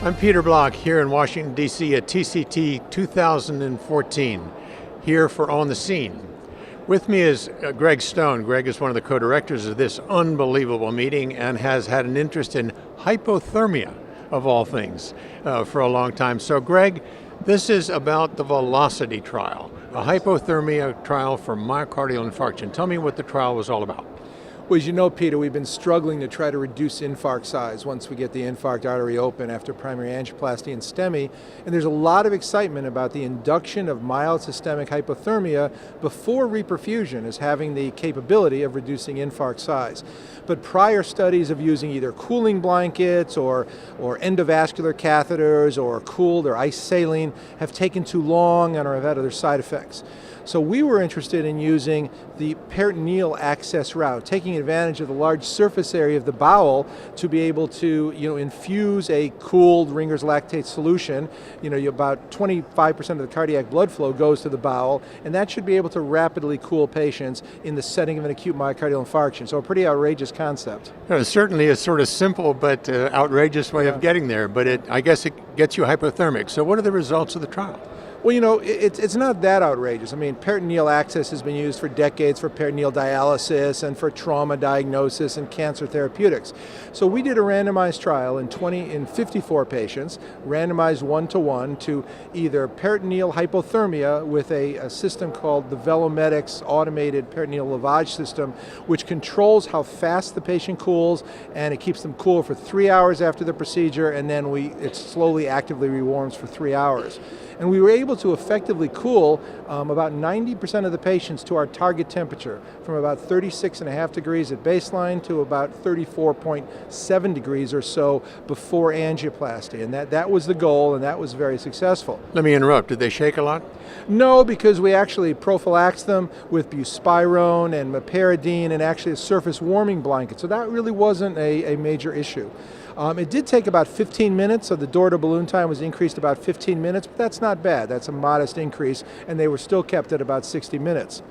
I'm Peter Block here in Washington, D.C. at TCT 2014, here for On the Scene. With me is Greg Stone. Greg is one of the co-directors of this unbelievable meeting and has had an interest in hypothermia, of all things, for a long time. So Greg, this is about the Velocity trial, a hypothermia trial for myocardial infarction. Tell me what the trial was all about. Well, as you know, Peter, we've been struggling to try to reduce infarct size once we get the infarct artery open after primary angioplasty and STEMI. And there's a lot of excitement about the induction of mild systemic hypothermia before reperfusion as having the capability of reducing infarct size. But prior studies of using either cooling blankets or endovascular catheters or cooled or ice saline have taken too long and have had other side effects. So we were interested in using the peritoneal access route, taking advantage of the large surface area of the bowel to be able to, infuse a cooled Ringer's lactate solution. About 25% of the cardiac blood flow goes to the bowel, and that should be able to rapidly cool patients in the setting of an acute myocardial infarction. So a pretty outrageous concept. Certainly a sort of simple but outrageous way of getting there, but I guess it gets you hypothermic. So what are the results of the trial? Well, it's not that outrageous. I mean, peritoneal access has been used for decades for peritoneal dialysis and for trauma diagnosis and cancer therapeutics. So we did a randomized trial in 54 patients, randomized 1-to-1 to either peritoneal hypothermia with a system called the Velomedics automated peritoneal lavage system, which controls how fast the patient cools, and it keeps them cool for 3 hours after the procedure, and then it slowly actively rewarms for 3 hours. And we were able to effectively cool about 90% of the patients to our target temperature, from about 36.5 degrees at baseline to about 34.7 degrees or so before angioplasty. And that was the goal, and that was very successful. Let me interrupt. Did they shake a lot? No, because we actually prophylaxed them with buspirone and meperidine and actually a surface warming blanket. So that really wasn't a major issue. It did take about 15 minutes, so the door to balloon time was increased about 15 minutes, but that's not bad. That's a modest increase, and they were still kept at about 60 minutes.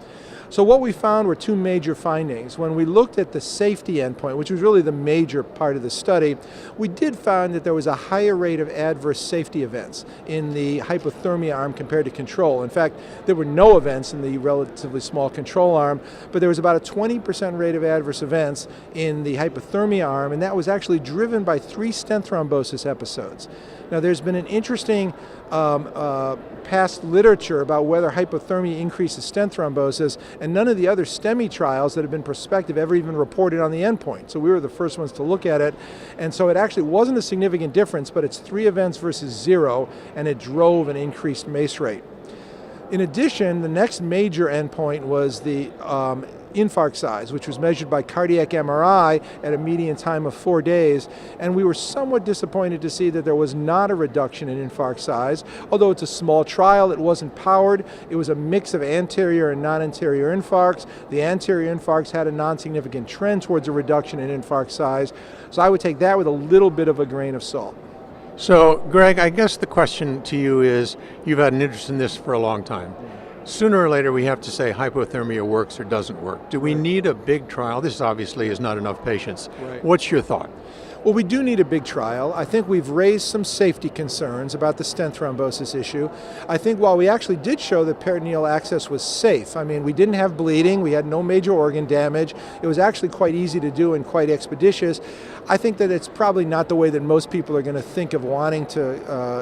So what we found were two major findings. When we looked at the safety endpoint, which was really the major part of the study, we did find that there was a higher rate of adverse safety events in the hypothermia arm compared to control. In fact, there were no events in the relatively small control arm, but there was about a 20% rate of adverse events in the hypothermia arm, and that was actually driven by 3 stent thrombosis episodes. Now, there's been an interesting past literature about whether hypothermia increases stent thrombosis, and none of the other STEMI trials that have been prospective ever even reported on the endpoint. So we were the first ones to look at it, and so it actually wasn't a significant difference, but it's 3 events versus 0, and it drove an increased MACE rate. In addition, the next major endpoint was the infarct size, which was measured by cardiac MRI at a median time of 4 days, and we were somewhat disappointed to see that there was not a reduction in infarct size. Although it's a small trial, it wasn't powered. It was a mix of anterior and non-anterior infarcts. The anterior infarcts had a non-significant trend towards a reduction in infarct size, so I would take that with a little bit of a grain of salt. So, Greg, I guess the question to you is, you've had an interest in this for a long time. Sooner or later, we have to say hypothermia works or doesn't work. Do we need a big trial? This obviously is not enough patients. Right. What's your thought? Well, we do need a big trial. I think we've raised some safety concerns about the stent thrombosis issue. I think while we actually did show that peritoneal access was safe, I mean, we didn't have bleeding, we had no major organ damage, it was actually quite easy to do and quite expeditious. I think that it's probably not the way that most people are going to think of wanting to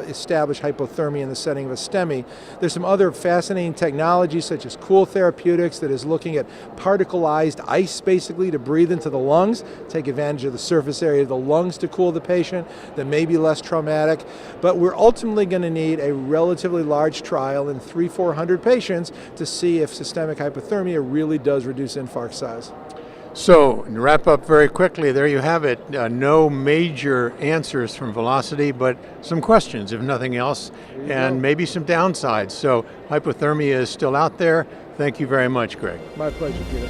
establish hypothermia in the setting of a STEMI. There's some other fascinating technologies such as Cool Therapeutics that is looking at particleized ice basically to breathe into the lungs, take advantage of the surface area of the lungs to cool the patient, that may be less traumatic. But we're ultimately going to need a relatively large trial in 300-400 patients to see if systemic hypothermia really does reduce infarct size. So, to wrap up very quickly, there you have it. No major answers from Velocity, but some questions, if nothing else, and maybe some downsides. So, hypothermia is still out there. Thank you very much, Greg. My pleasure, Peter.